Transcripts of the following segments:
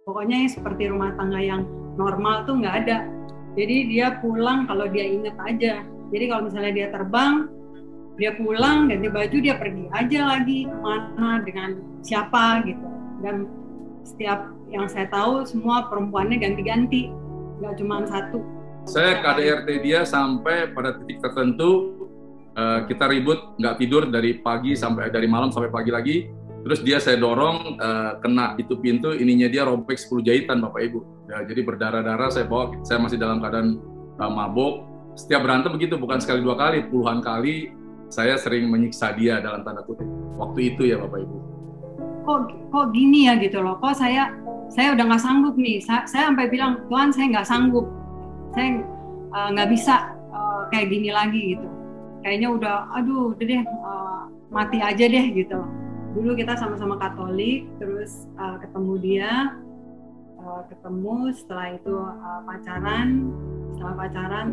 pokoknya seperti rumah tangga yang normal tuh nggak ada. Jadi dia pulang kalau dia inget aja. Jadi kalau misalnya dia terbang, dia pulang ganti baju, dia pergi aja lagi kemana dengan siapa gitu. Dan setiap yang saya tahu semua perempuannya ganti-ganti, nggak cuma satu. Saya KDRT dia sampai pada titik tertentu, kita ribut, nggak tidur dari malam sampai pagi lagi. Terus dia saya dorong, kena itu pintu, ininya dia robek 10 jahitan Bapak Ibu. Ya, jadi berdarah-darah, saya masih dalam keadaan mabuk. Setiap berantem begitu, bukan sekali dua kali, puluhan kali saya sering menyiksa dia dalam tanda kutip. Waktu itu ya Bapak Ibu. Kok gini ya gitu loh, kok saya udah nggak sanggup nih, saya sampai bilang, Tuhan saya nggak sanggup, saya nggak bisa kayak gini lagi gitu. Kayaknya udah deh mati aja deh gitu. Dulu kita sama-sama Katolik, terus ketemu dia, setelah itu pacaran,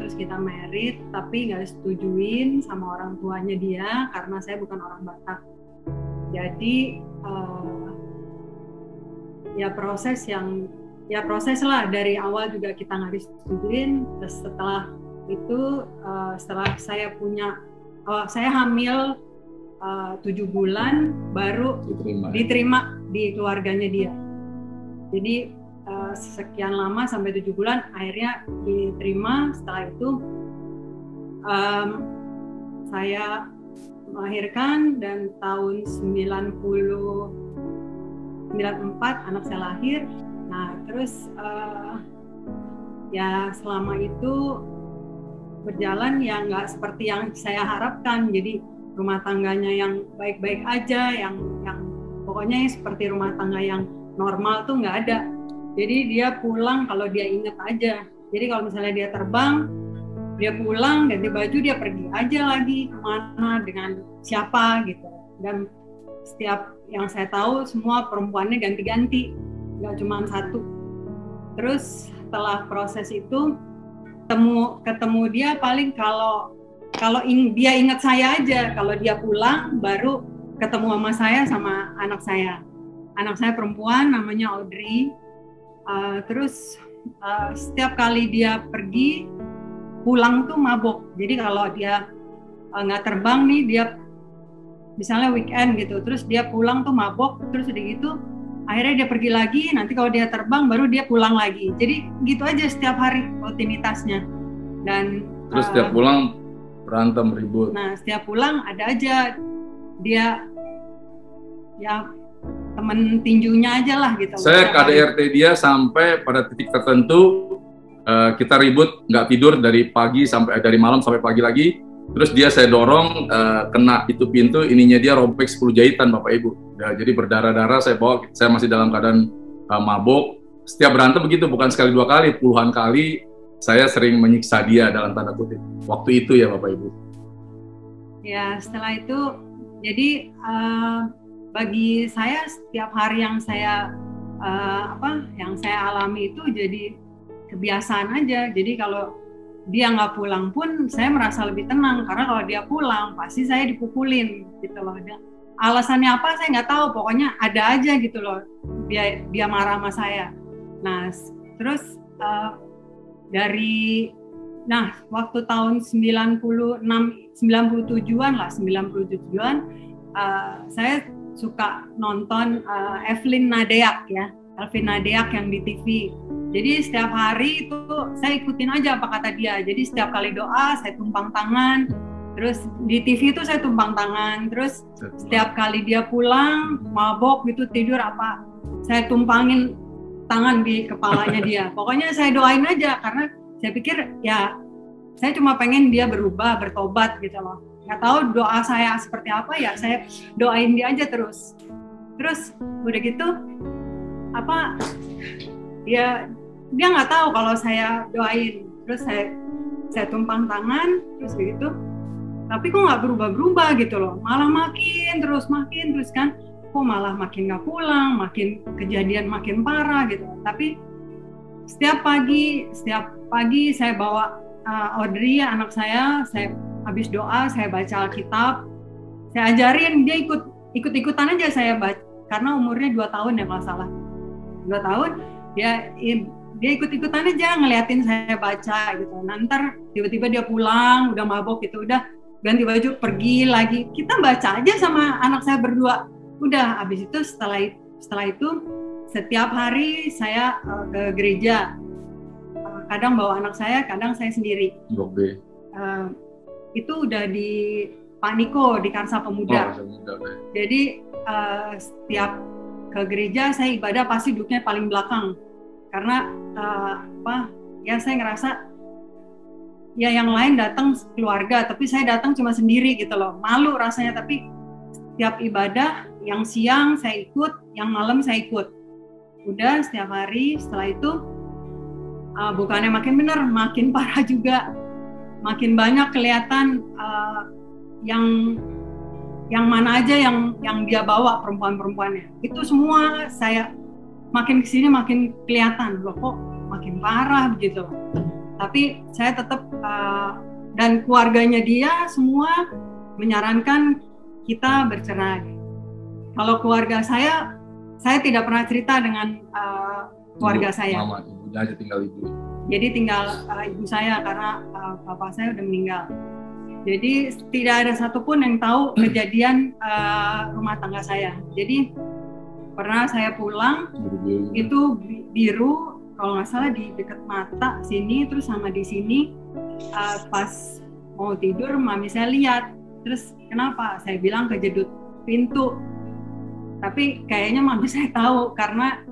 terus kita married, tapi nggak setujuin sama orang tuanya dia karena saya bukan orang Batak. Jadi proses lah dari awal juga kita nggak disetujuin. Terus setelah itu setelah saya hamil 7 bulan baru diterima di keluarganya dia. Jadi sekian lama sampai 7 bulan akhirnya diterima. Setelah itu saya melahirkan, dan tahun 94 anak saya lahir. Nah terus ya selama itu berjalan ya nggak seperti yang saya harapkan. Jadi rumah tangganya yang baik-baik aja, yang pokoknya seperti rumah tangga yang normal tuh nggak ada. Jadi dia pulang kalau dia inget aja. Jadi kalau misalnya dia terbang, dia pulang ganti baju, dia pergi aja lagi kemana dengan siapa gitu. Dan setiap yang saya tahu semua perempuannya ganti-ganti, nggak cuma satu. Terus setelah proses itu ketemu dia paling kalau dia ingat saya aja. Kalau dia pulang baru ketemu sama saya sama anak saya. Anak saya perempuan namanya Audrey. Terus setiap kali dia pergi pulang tuh mabok. Jadi kalau dia nggak terbang nih, dia misalnya weekend gitu, terus dia pulang tuh mabok, terus udah gitu akhirnya dia pergi lagi, nanti kalau dia terbang baru dia pulang lagi. Jadi gitu aja setiap hari rutinitasnya. Dan terus setiap pulang berantem ribut. Nah setiap pulang ada aja dia ya temen tinjunya aja lah gitu. Saya KDRT dia sampai pada titik tertentu, kita ribut, nggak tidur dari malam sampai pagi lagi. Terus dia saya dorong, kena itu pintu, ininya dia robek 10 jahitan Bapak Ibu. Ya, jadi berdarah-darah, saya masih dalam keadaan mabuk. Setiap berantem begitu, bukan sekali dua kali, puluhan kali saya sering menyiksa dia dalam tanda kutip. Waktu itu ya Bapak Ibu. Ya setelah itu jadi bagi saya setiap hari yang saya alami itu jadi kebiasaan aja. Jadi kalau dia nggak pulang pun saya merasa lebih tenang, karena kalau dia pulang pasti saya dipukulin gitu loh. Alasannya apa saya nggak tahu, pokoknya ada aja gitu loh dia marah sama saya. Nah terus waktu tahun 97-an saya suka nonton Evelyn Nadeak yang di TV. Jadi setiap hari itu saya ikutin aja apa kata dia. Jadi setiap kali doa saya tumpang tangan. Terus di TV itu saya tumpang tangan. Terus setiap kali dia pulang mabok gitu tidur saya tumpangin tangan di kepalanya dia. Pokoknya saya doain aja, karena saya pikir ya saya cuma pengen dia berubah, bertobat gitu loh. Nggak tahu doa saya seperti apa, ya saya doain dia aja terus. Terus udah gitu dia nggak tahu kalau saya doain. Terus saya tumpang tangan, terus begitu. Tapi kok nggak berubah-berubah gitu loh, malah makin terus kan. Kok malah makin nggak pulang, makin kejadian makin parah gitu. Tapi setiap pagi saya bawa Audrey anak saya habis doa saya baca Alkitab, saya ajarin dia ikut-ikutan aja saya baca, karena umurnya 2 tahun ya kalau salah. 2 tahun dia ikut-ikutan aja ngeliatin saya baca gitu. Ntar tiba-tiba dia pulang udah mabok gitu, udah ganti baju pergi lagi, kita baca aja sama anak saya berdua. Udah habis itu setelah itu setiap hari saya ke gereja, kadang bawa anak saya, kadang saya sendiri. Itu udah di Pak Niko di Karsa Pemuda. Jadi setiap ke gereja saya ibadah pasti duduknya paling belakang karena ya saya ngerasa ya yang lain datang keluarga tapi saya datang cuma sendiri gitu loh, malu rasanya. Tapi setiap ibadah yang siang saya ikut, yang malam saya ikut. Udah setiap hari. Setelah itu bukannya makin benar, makin parah juga, makin banyak kelihatan yang mana aja yang dia bawa perempuan-perempuannya. Itu semua saya makin kesini makin kelihatan loh, kok makin parah begitu. Tapi saya tetap dan keluarganya dia semua menyarankan kita bercerai. Kalau keluarga saya tidak pernah cerita dengan keluarga saya. Mama, ibunya aja tinggal ibu. Jadi tinggal ibu saya karena bapak saya udah meninggal. Jadi tidak ada satupun yang tahu kejadian rumah tangga saya. Jadi pernah saya pulang itu biru, kalau nggak salah di dekat mata sini, terus sama di sini. Pas mau tidur mami saya lihat, terus kenapa? Saya bilang kejedut pintu. Tapi kayaknya mami saya tahu karena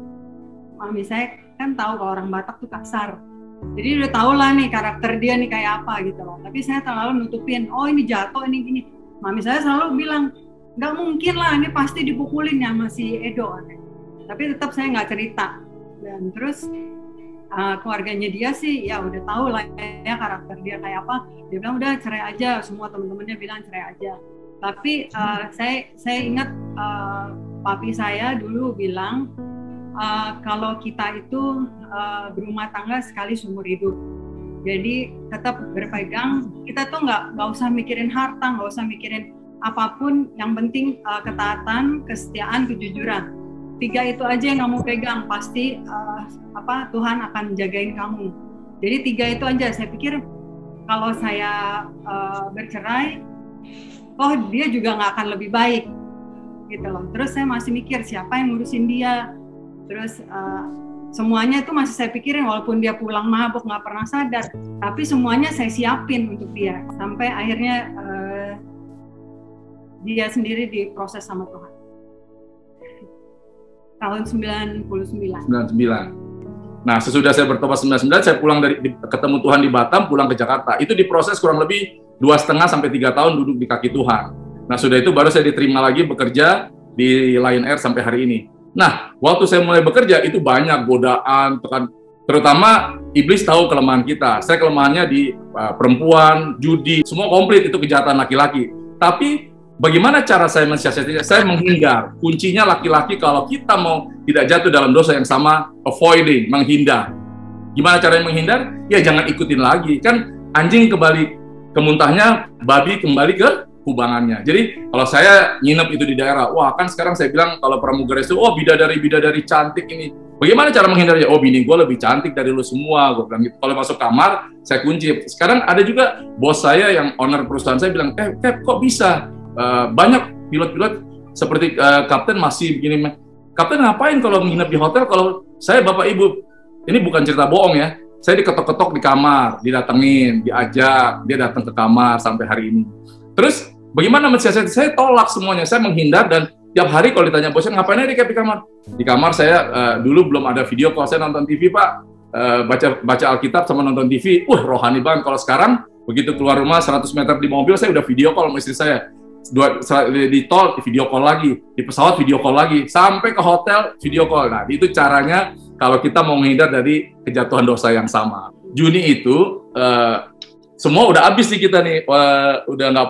mami saya kan tahu kalau orang Batak tuh kasar. Jadi udah tau lah nih karakter dia nih kayak apa gitu loh. Tapi saya terlalu nutupin, oh ini jatuh, ini gini. Mami saya selalu bilang, nggak mungkin lah, ini pasti dipukulin ya si Edo. Tapi tetap saya nggak cerita. Dan terus keluarganya dia sih ya udah tahu lah ya karakter dia kayak apa. Dia bilang udah cerai aja, semua teman-temannya bilang cerai aja. Tapi saya ingat papi saya dulu bilang, kalau kita itu berumah tangga sekali seumur hidup. Jadi tetap berpegang, kita tuh nggak usah mikirin harta, nggak usah mikirin apapun, yang penting ketaatan, kesetiaan, kejujuran. 3 itu aja yang kamu pegang, pasti Tuhan akan jagain kamu. Jadi 3 itu aja. Saya pikir kalau saya bercerai, dia juga nggak akan lebih baik gitu loh. Terus saya masih mikir siapa yang ngurusin dia. Terus semuanya itu masih saya pikirin, walaupun dia pulang mabuk nggak pernah sadar, tapi semuanya saya siapin untuk dia sampai akhirnya dia sendiri diproses sama Tuhan. Tahun 99. Nah, sesudah saya bertobat 99, saya pulang ketemu Tuhan di Batam, pulang ke Jakarta. Itu diproses kurang lebih 2,5 sampai 3 tahun duduk di kaki Tuhan. Nah, sudah itu baru saya diterima lagi bekerja di Lion Air sampai hari ini. Nah, waktu saya mulai bekerja itu banyak godaan, terutama iblis tahu kelemahan kita. Saya kelemahannya di perempuan, judi, semua komplit itu kejahatan laki-laki. Tapi bagaimana cara saya mensiasatinya? Saya menghindar. Kuncinya laki-laki kalau kita mau tidak jatuh dalam dosa yang sama, avoiding, menghindar. Gimana caranya menghindar? Ya jangan ikutin lagi. Kan anjing kembali ke muntahnya, babi kembali ke kubangannya. Jadi kalau saya nginep itu di daerah, wah kan sekarang saya bilang kalau pramugari itu, oh bidadari cantik ini. Bagaimana cara menghindarnya? Oh bini gue lebih cantik dari lu semua, gue bilang gitu. Kalau masuk kamar, saya kunci. Sekarang ada juga bos saya yang owner perusahaan saya bilang, Kep, kok bisa? Banyak pilot-pilot seperti kapten masih begini. Kapten ngapain kalau menginap di hotel? Kalau saya bapak ibu, ini bukan cerita bohong ya. Saya diketok-ketok di kamar, didatengin, diajak, dia datang ke kamar sampai hari ini. Terus bagaimana mensiasati? Saya tolak semuanya, saya menghindar dan tiap hari kalau ditanya bosnya ngapain aja di kamar? Di kamar saya dulu belum ada video call, saya nonton TV Pak, baca Alkitab sama nonton TV, rohani banget. Kalau sekarang begitu keluar rumah 100 meter di mobil saya udah video call sama istri saya. Di tol video call lagi, di pesawat video call lagi, sampai ke hotel video call. Nah itu caranya kalau kita mau menghindar dari kejatuhan dosa yang sama. Juni itu semua udah habis nih kita nih, udah nggak.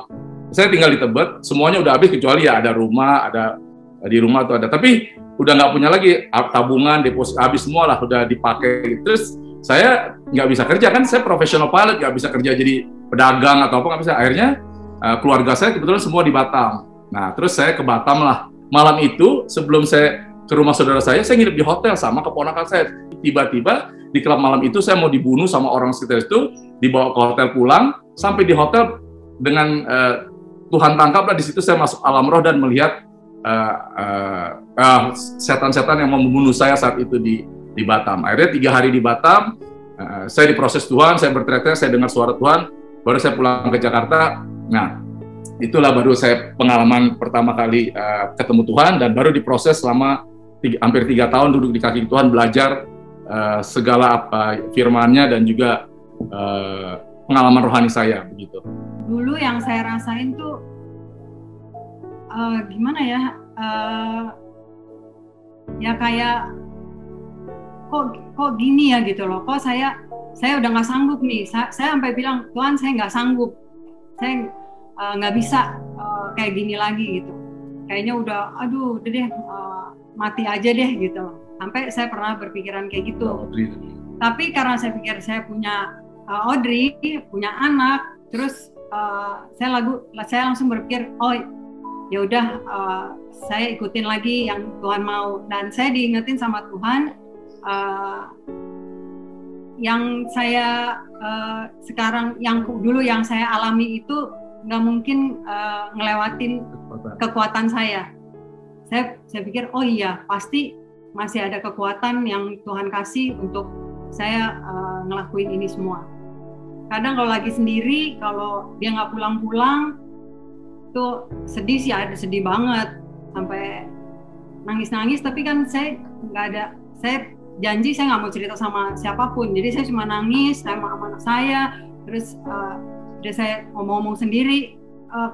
Saya tinggal di Tebet, semuanya udah habis kecuali ya ada rumah, ada di rumah atau ada. Tapi udah nggak punya lagi tabungan, deposit habis semua lah, udah dipakai. Terus saya nggak bisa kerja kan, saya profesional pilot, nggak bisa kerja jadi pedagang atau apa, nggak bisa. Akhirnya keluarga saya kebetulan semua di Batam. Nah terus saya ke Batam lah. Malam itu sebelum saya ke rumah saudara saya nginep di hotel sama keponakan saya. Tiba-tiba di klub malam itu saya mau dibunuh sama orang sekitar itu, dibawa ke hotel pulang, sampai di hotel dengan Tuhan tangkaplah di situ saya masuk alam roh dan melihat setan-setan yang mau membunuh saya saat itu di Batam. Akhirnya 3 hari di Batam, saya diproses Tuhan, saya berteriak-teriak, saya dengar suara Tuhan, baru saya pulang ke Jakarta. Nah, itulah baru saya pengalaman pertama kali ketemu Tuhan, dan baru diproses selama hampir 3 tahun duduk di kaki Tuhan, belajar segala firman-Nya dan juga pengalaman rohani saya begitu. Dulu yang saya rasain tuh gimana ya, ya kayak kok gini ya gitu loh, kok saya udah nggak sanggup nih, saya sampai bilang, Tuhan saya nggak sanggup, saya nggak bisa kayak gini lagi gitu, kayaknya udah deh mati aja deh gitu, sampai saya pernah berpikiran kayak gitu. Tapi karena saya pikir saya punya Audrey, punya anak, terus saya langsung berpikir, oh ya udah, saya ikutin lagi yang Tuhan mau, dan saya diingetin sama Tuhan, yang saya sekarang, yang dulu yang saya alami itu nggak mungkin ngelewatin kekuatan saya. Saya pikir, oh iya, pasti masih ada kekuatan yang Tuhan kasih untuk saya ngelakuin ini semua. Kadang kalau lagi sendiri, kalau dia nggak pulang-pulang, tuh sedih sih, ada sedih banget, sampai nangis-nangis. Tapi kan saya nggak ada, saya janji saya nggak mau cerita sama siapapun, jadi saya cuma nangis sama anak saya, terus udah saya ngomong-ngomong sendiri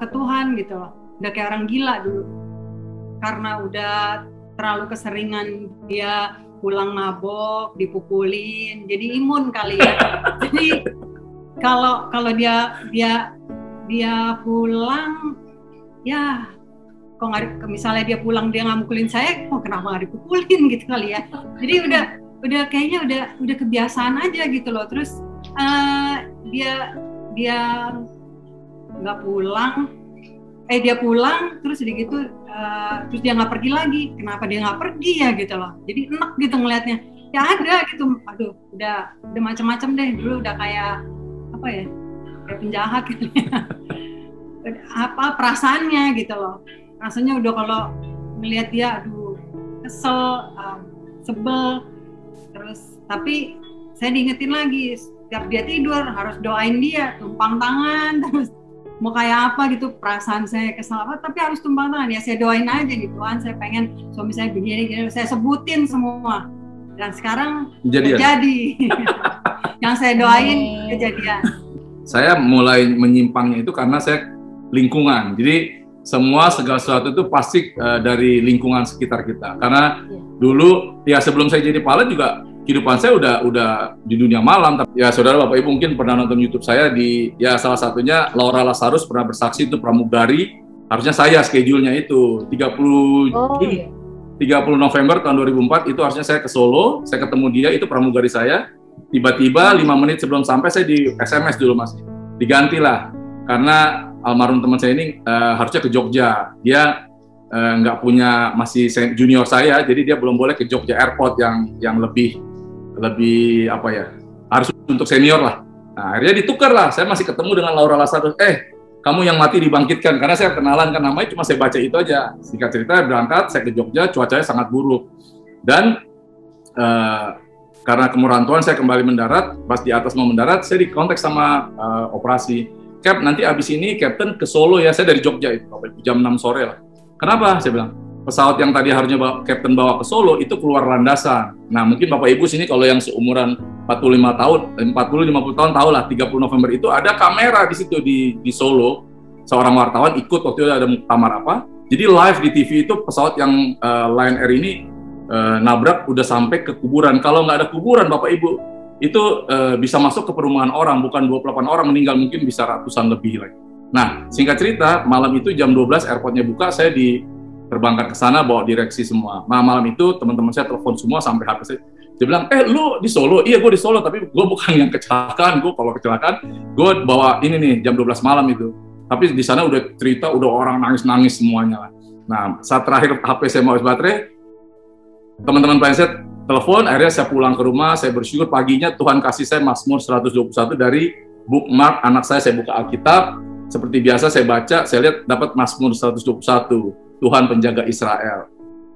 ke Tuhan gitu loh, udah kayak orang gila dulu, karena udah terlalu keseringan dia pulang mabok, dipukulin, jadi imun kali ya. Jadi kalau dia pulang, ya kok nggak, misalnya dia pulang dia nggak mukulin saya, kok kenapa nggak dipukulin gitu kali ya. Jadi udah kayaknya udah kebiasaan aja gitu loh. Terus dia nggak pulang, dia pulang terus udah gitu, terus dia nggak pergi lagi. Kenapa dia nggak pergi ya gitu loh. Jadi enak gitu ngelihatnya. Ya ada gitu, aduh udah macam-macam deh. Dulu udah kayak apa ya, kayak penjahat gitu ya. Apa perasaannya gitu loh, rasanya udah kalau ngelihat dia, aduh kesel, sebel. Terus tapi saya diingetin lagi, setiap dia tidur harus doain dia, tumpang tangan, terus mau kayak apa gitu, perasaan saya kesel apa, tapi harus tumpang tangan. Ya saya doain aja gitu, Tuhan saya pengen suami saya begini, saya sebutin semua, dan sekarang terjadi. Yang saya doain kejadian. Saya mulai menyimpangnya itu karena saya lingkungan. Jadi segala sesuatu itu pasti dari lingkungan sekitar kita. Karena dulu ya sebelum saya jadi pilot juga kehidupan saya udah di dunia malam. Tapi ya saudara Bapak Ibu mungkin pernah nonton YouTube saya ya salah satunya Laura Lazarus pernah bersaksi itu pramugari. Harusnya saya schedule-nya itu 30 November tahun 2004 itu harusnya saya ke Solo, saya ketemu dia, itu pramugari saya. Tiba-tiba 5 menit sebelum sampai saya di SMS dulu Mas, digantilah karena almarhum teman saya ini harusnya ke Jogja, dia nggak punya, masih junior saya, jadi dia belum boleh ke Jogja Airport yang lebih apa ya, harus untuk senior lah. Nah, akhirnya ditukar lah, saya masih ketemu dengan Laura Lazarus, kamu yang mati dibangkitkan, karena saya kenalan kan namanya, cuma saya baca itu aja. Singkat cerita berangkat, saya ke Jogja, cuacanya sangat buruk, dan karena kemurahan Tuhan saya kembali mendarat. Pas di atas mau mendarat, saya dikontak sama operasi, Cap, nanti abis ini Captain ke Solo ya. Saya dari Jogja itu jam 6 sore lah. Kenapa? Saya bilang, pesawat yang tadi harusnya Captain bawa ke Solo itu keluar landasan. Nah mungkin Bapak Ibu sini kalau yang seumuran 45 tahun, 40-50 tahun tahu lah, 30 November itu ada kamera di situ di Solo. Seorang wartawan ikut waktu itu ada muktamar apa. Jadi live di TV itu pesawat yang Lion Air ini nabrak udah sampai ke kuburan. Kalau nggak ada kuburan Bapak Ibu, itu bisa masuk ke perumahan orang, bukan 28 orang meninggal, mungkin bisa ratusan lebih lagi. Nah, singkat cerita, malam itu jam 12 airportnya buka, saya diterbangkan ke sana bawa direksi semua. Nah, malam itu teman-teman saya telepon semua sampai HP saya. Dia bilang, lu di Solo? Iya, gue di Solo, tapi gue bukan yang kecelakaan. Gue kalau kecelakaan, gue bawa ini nih, jam 12 malam itu. Tapi di sana udah cerita, udah orang nangis-nangis semuanya lah. Nah, saat terakhir HP saya mau habis baterai, teman-teman Mindset telepon, akhirnya saya pulang ke rumah, saya bersyukur paginya Tuhan kasih saya Mazmur 121 dari bookmark anak saya buka Alkitab, seperti biasa saya baca, saya lihat dapat Mazmur 121, Tuhan penjaga Israel.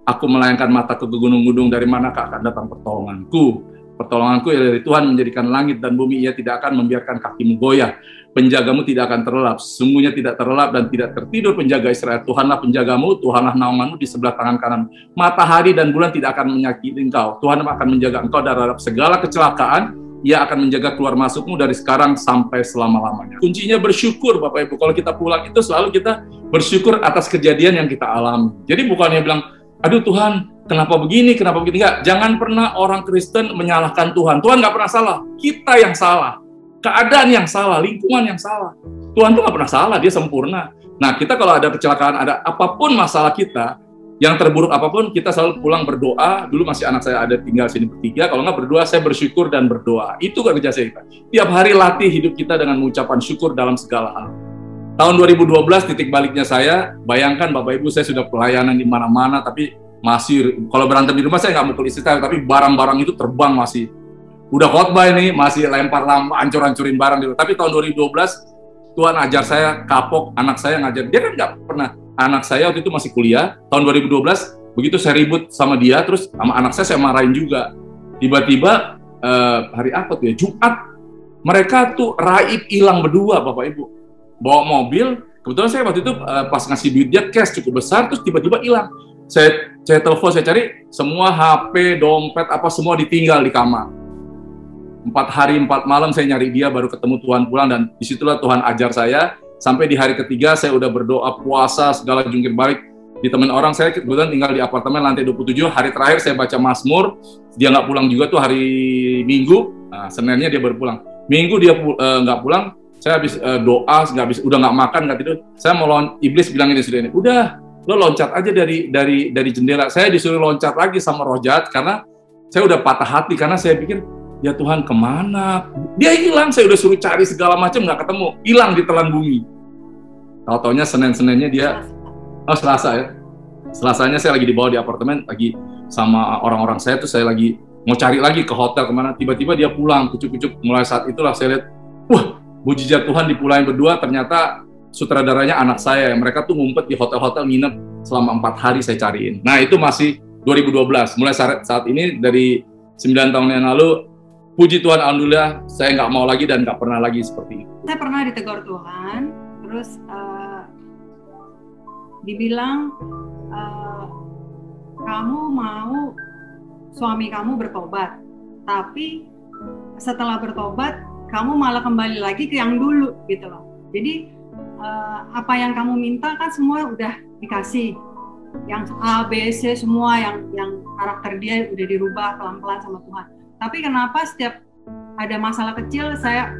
Aku melayangkan mataku ke gunung-gunung, dari manakah akan datang pertolonganku? Pertolonganku ya dari Tuhan menjadikan langit dan bumi, ia tidak akan membiarkan kakimu goyah. Penjagamu tidak akan terlelap, sesungguhnya tidak terlelap dan tidak tertidur penjaga Israel. Tuhanlah penjagamu, Tuhanlah naunganmu di sebelah tangan kanan. Matahari dan bulan tidak akan menyakiti engkau. Tuhan akan menjaga engkau dari segala kecelakaan. Ia akan menjaga keluar masukmu dari sekarang sampai selama-lamanya. Kuncinya bersyukur, Bapak Ibu. Kalau kita pulang itu selalu kita bersyukur atas kejadian yang kita alami. Jadi bukannya bilang, aduh Tuhan, kenapa begini, kenapa begini. Enggak, jangan pernah orang Kristen menyalahkan Tuhan. Tuhan nggak pernah salah, kita yang salah. Keadaan yang salah, lingkungan yang salah. Tuhan tuh nggak pernah salah, dia sempurna. Nah, kita kalau ada kecelakaan, ada apapun masalah kita, yang terburuk apapun, kita selalu pulang berdoa. Dulu masih anak saya ada tinggal sini bertiga, kalau nggak berdoa, saya bersyukur dan berdoa. Itu kerja kita. Tiap hari latih hidup kita dengan mengucapan syukur dalam segala hal. Tahun 2012, titik baliknya saya, bayangkan Bapak Ibu, saya sudah pelayanan di mana-mana, tapi masih, kalau berantem di rumah, saya nggak mukul istri saya, tapi barang-barang itu terbang masih. Udah khotbah ini, masih lempar lampu, hancur-hancurin barang di rumah. Tapi tahun 2012, Tuhan ajar saya kapok, anak saya ngajar. Dia kan nggak pernah, anak saya waktu itu masih kuliah, tahun 2012, begitu saya ribut sama dia, terus sama anak saya marahin juga. Tiba-tiba, hari apa tuh ya, Jumat, mereka tuh raib hilang berdua, Bapak Ibu. Bawa mobil, kebetulan saya waktu itu pas ngasih duit dia cash cukup besar, terus tiba-tiba hilang. Saya telepon, saya cari, semua HP, dompet, apa semua ditinggal di kamar. 4 hari 4 malam saya nyari dia, baru ketemu Tuhan pulang, dan disitulah Tuhan ajar saya. Sampai di hari ketiga saya udah berdoa, puasa, segala jungkir balik. Di teman orang, saya kebetulan tinggal di apartemen lantai 27, hari terakhir saya baca Mazmur, dia nggak pulang juga tuh hari Minggu, nah, Seninnya dia baru pulang. Minggu dia nggak pulang, saya habis doa, udah nggak makan, nggak tidur. Saya mau iblis bilang ini sudah ini, udah, lo loncat aja dari jendela. Saya disuruh loncat lagi sama roh jahat, karena saya udah patah hati, karena saya pikir, ya Tuhan kemana? Dia hilang, saya udah suruh cari segala macam, nggak ketemu, hilang di telan bumi. Tahu-taunya Seninnya dia, Selasa ya. Selasanya saya lagi dibawa di apartemen, lagi sama orang-orang saya tuh, saya lagi mau cari lagi ke hotel kemana, tiba-tiba dia pulang, kucuk-kucuk. Mulai saat itulah saya lihat, wah, mujizat Tuhan dipulain berdua, ternyata sutradaranya anak saya, mereka tuh ngumpet di hotel-hotel, nginep selama 4 hari saya cariin. Nah itu masih 2012, mulai saat ini dari 9 tahun yang lalu, puji Tuhan, alhamdulillah, saya nggak mau lagi dan nggak pernah lagi seperti itu. Saya pernah ditegur Tuhan, terus dibilang, kamu mau suami kamu bertobat, tapi setelah bertobat, kamu malah kembali lagi ke yang dulu, gitu loh. Jadi, apa yang kamu minta kan semua udah dikasih. Yang A, B, C, semua yang karakter dia udah dirubah pelan-pelan sama Tuhan. Tapi kenapa setiap ada masalah kecil, saya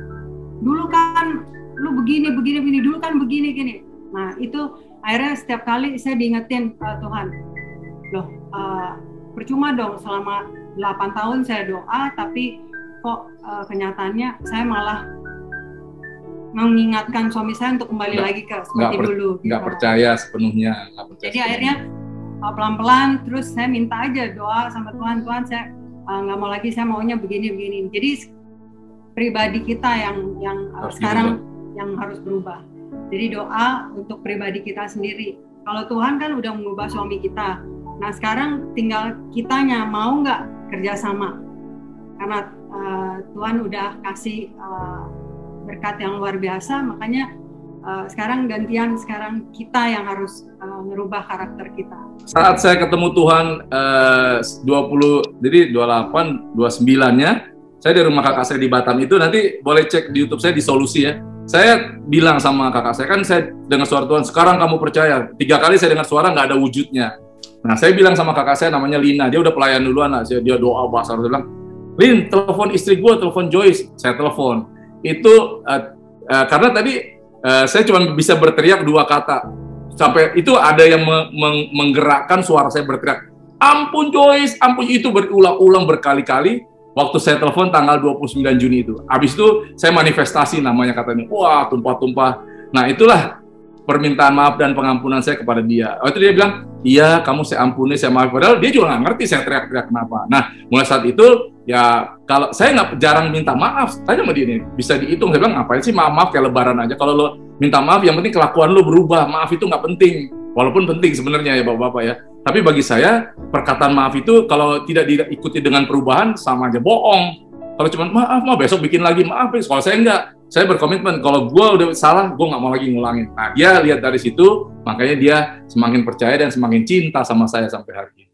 dulu kan lu begini, dulu kan begini, gini. Nah itu akhirnya setiap kali saya diingetin, Tuhan, loh percuma dong selama 8 tahun saya doa, tapi kok kenyataannya saya malah mengingatkan suami saya untuk kembali lagi ke seperti dulu. Nggak percaya sepenuhnya. Jadi akhirnya pelan-pelan, terus saya minta aja doa sama Tuhan, saya nggak mau lagi, saya maunya begini. Jadi pribadi kita yang sekarang yang harus berubah. Jadi doa untuk pribadi kita sendiri. Kalau Tuhan kan udah mengubah suami kita. Nah sekarang tinggal kitanya mau nggak kerjasama. Karena Tuhan udah kasih berkat yang luar biasa, makanya sekarang gantian, sekarang kita yang harus merubah karakter kita. Saat saya ketemu Tuhan 28, 29-nya, saya di rumah kakak saya di Batam itu, nanti boleh cek di YouTube saya di Solusi ya. Saya bilang sama kakak saya, kan saya dengar suara Tuhan, sekarang kamu percaya. 3 kali saya dengar suara, nggak ada wujudnya. Nah, saya bilang sama kakak saya, namanya Lina, dia udah pelayan duluan, dia doa bahasa Arab, dia bilang, Lin, telepon istri gue, telepon Joyce. Saya telepon. Itu karena tadi saya cuma bisa berteriak 2 kata. Sampai itu ada yang menggerakkan suara saya berteriak, ampun Joyce, ampun, itu berulang-ulang berkali-kali. Waktu saya telepon tanggal 29 Juni itu. Habis itu saya manifestasi namanya katanya. Wah, tumpah-tumpah. Nah, itulah permintaan maaf dan pengampunan saya kepada dia. Waktu itu dia bilang, iya kamu saya ampuni, saya maaf. Padahal dia juga nggak ngerti saya teriak-teriak kenapa. Nah, mulai saat itu ya kalau saya nggak jarang minta maaf, tanya sama dia nih, bisa dihitung. Saya bilang ngapain sih maaf kayak lebaran aja. Kalau lo minta maaf, yang penting kelakuan lo berubah. Maaf itu nggak penting, walaupun penting sebenarnya ya bapak-bapak ya. Tapi bagi saya perkataan maaf itu kalau tidak diikuti dengan perubahan sama aja bohong. Kalau cuma maaf, besok bikin lagi maaf. Kalau saya enggak, saya berkomitmen kalau gue udah salah, gue nggak mau lagi ngulangin. Nah, dia lihat dari situ, makanya dia semakin percaya dan semakin cinta sama saya sampai hari ini.